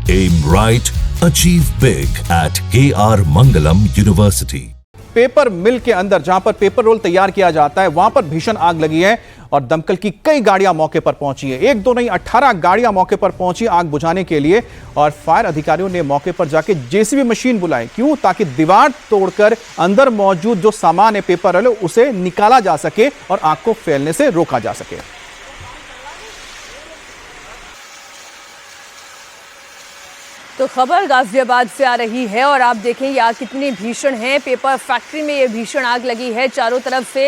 Aim right, achieve big at KR Mangalam University. Paper mill के अंदर जहां पर पेपर रोल तैयार किया जाता है वहां पर भीषण आग लगी है और दमकल की कई गाड़ियां मौके पर पहुंची है। एक दो नहीं 18 गाड़ियां मौके पर पहुंची आग बुझाने के लिए और फायर अधिकारियों ने मौके पर जाके जेसीबी मशीन बुलाई। क्यों? ताकि दीवार तोड़कर अंदर मौजूद जो सामान है पेपर रोल उसे निकाला जा सके और आग को फैलने से रोका जा सके। तो खबर गाजियाबाद से आ रही है और आप देखें ये आग कितनी भीषण है। पेपर फैक्ट्री में ये भीषण आग लगी है। चारों तरफ से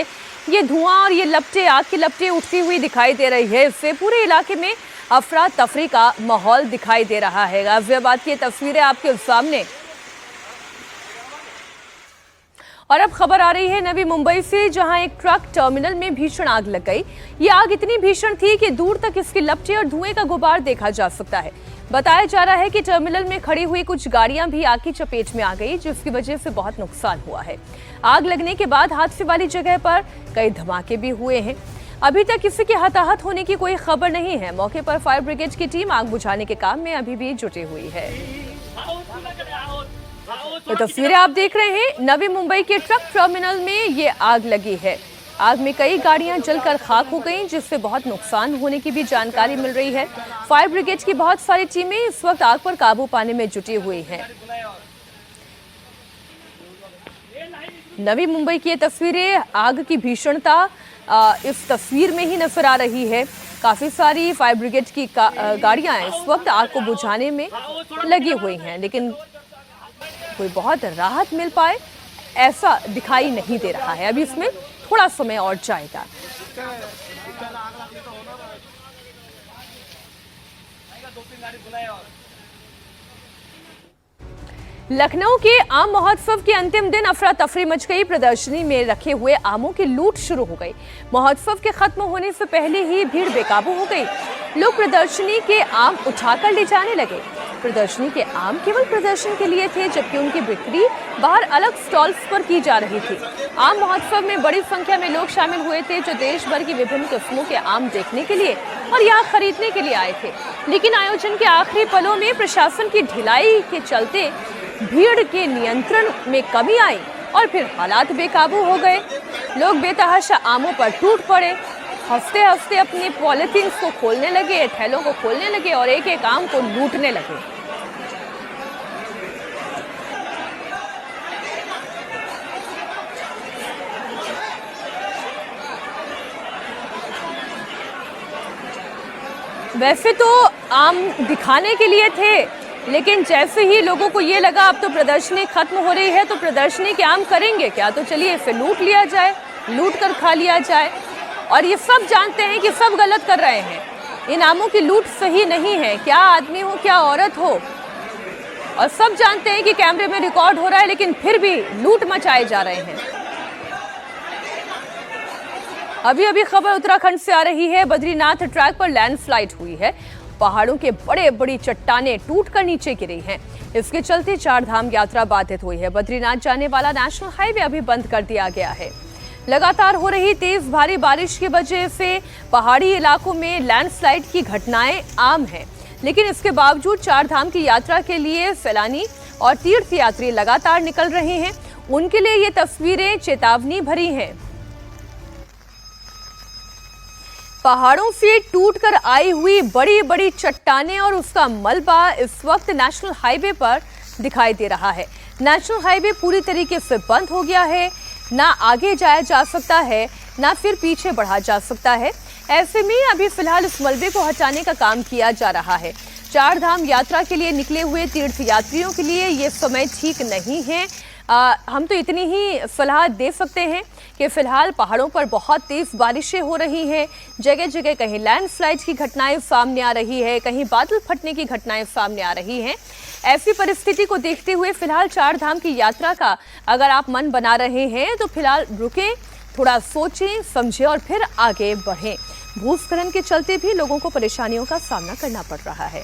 ये धुआं और ये लपटें, आग की लपटें उठती हुई दिखाई दे रही है। इससे पूरे इलाके में अफरा तफरी का माहौल दिखाई दे रहा है। गाजियाबाद की तस्वीरें आपके सामने। और अब खबर आ रही है नवी मुंबई से, जहां एक ट्रक टर्मिनल में भीषण आग लग गई। ये आग इतनी भीषण थी कि दूर तक इसकी लपटें और धुएं का गुबार देखा जा सकता है। बताया जा रहा है कि टर्मिनल में खड़ी हुई कुछ गाड़ियां भी आग की चपेट में आ गई, जिसकी वजह से बहुत नुकसान हुआ है। आग लगने के बाद हादसे वाली जगह पर कई धमाके भी हुए हैं। अभी तक किसी के हताहत होने की कोई खबर नहीं है। मौके पर फायर ब्रिगेड की टीम आग बुझाने के काम में अभी भी जुटी हुई है। तो तस्वीरें आप देख रहे हैं, नवी मुंबई के ट्रक टर्मिनल में ये आग लगी है। आग में कई गाड़ियां जलकर खाक हो गईं, जिससे बहुत नुकसान होने की भी जानकारी मिल रही है। फायर ब्रिगेड की बहुत सारी टीमें इस वक्त आग पर काबू पाने में जुटी हुई हैं। नवी मुंबई की ये तस्वीरें, आग की भीषणता इस तस्वीर में ही नजर आ रही है। काफी सारी फायर ब्रिगेड की गाड़ियां इस वक्त आग को बुझाने में लगी हुई हैं, लेकिन कोई बहुत राहत मिल पाए ऐसा दिखाई नहीं दे रहा है। अभी इसमें थोड़ा समय और जाएगा। लखनऊ के आम महोत्सव के अंतिम दिन अफरा तफरी मच गई। प्रदर्शनी में रखे हुए आमों की लूट शुरू हो गई। महोत्सव के खत्म होने से पहले ही भीड़ बेकाबू हो गई। लोग प्रदर्शनी के आम उठाकर ले जाने लगे। प्रदर्शनी के आम केवल प्रदर्शन के लिए थे, जबकि उनकी बिक्री बाहर अलग स्टॉल्स पर की जा रही थी। आम महोत्सव में बड़ी संख्या में लोग शामिल हुए थे, जो देश भर की विभिन्न किस्मों के आम देखने के लिए और यहाँ खरीदने के लिए आए थे। लेकिन आयोजन के आखिरी पलों में प्रशासन की ढिलाई के चलते भीड़ के नियंत्रण में कमी आई और फिर हालात बेकाबू हो गए। लोग बेतहाशा आमों पर टूट पड़े। हंसते हंसते अपने पॉलिथीन को खोलने लगे, ठेलों को खोलने लगे और एक एक आम को लूटने लगे। वैसे तो आम दिखाने के लिए थे, लेकिन जैसे ही लोगों को ये लगा अब तो प्रदर्शनी खत्म हो रही है, तो प्रदर्शनी के आम करेंगे क्या, तो चलिए इसे लूट लिया जाए, लूट कर खा लिया जाए। और ये सब जानते हैं कि सब गलत कर रहे हैं। इन आमों की लूट सही नहीं है, क्या आदमी हो क्या औरत हो, और सब जानते हैं कि कैमरे में रिकॉर्ड हो रहा है, लेकिन फिर भी लूट मचाए जा रहे हैं। अभी अभी खबर उत्तराखंड से आ रही है। बद्रीनाथ ट्रैक पर लैंडस्लाइड हुई है। पहाड़ों के बड़े बड़ी चट्टानें टूटकर नीचे गिरी हैं। इसके चलते चार धाम यात्रा बाधित हुई है। बद्रीनाथ जाने वाला नेशनल हाईवे अभी बंद कर दिया गया है। लगातार हो रही तेज भारी बारिश की वजह से पहाड़ी इलाकों में लैंडस्लाइड की घटनाएं आम हैं, लेकिन इसके बावजूद चार धाम की यात्रा के लिए सैलानी और तीर्थयात्री लगातार निकल रहे हैं। उनके लिए ये तस्वीरें चेतावनी भरी हैं। पहाड़ों से टूटकर आई हुई बड़ी बड़ी चट्टानें और उसका मलबा इस वक्त नेशनल हाईवे पर दिखाई दे रहा है। नेशनल हाईवे पूरी तरीके से बंद हो गया है। ना आगे जाया जा सकता है, ना फिर पीछे बढ़ा जा सकता है। ऐसे में अभी फिलहाल इस मलबे को हटाने का काम किया जा रहा है। चार धाम यात्रा के लिए निकले हुए तीर्थयात्रियों के लिए ये समय ठीक नहीं है। हम तो इतनी ही सलाह दे सकते हैं कि फिलहाल पहाड़ों पर बहुत तेज बारिशें हो रही हैं। जगह जगह कहीं लैंडस्लाइड की घटनाएं सामने आ रही है, कहीं बादल फटने की घटनाएं सामने आ रही हैं। ऐसी परिस्थिति को देखते हुए फिलहाल चार धाम की यात्रा का अगर आप मन बना रहे हैं तो फिलहाल रुकें, थोड़ा सोचें समझें और फिर आगे बढ़ें। भूस्खलन के चलते भी लोगों को परेशानियों का सामना करना पड़ रहा है।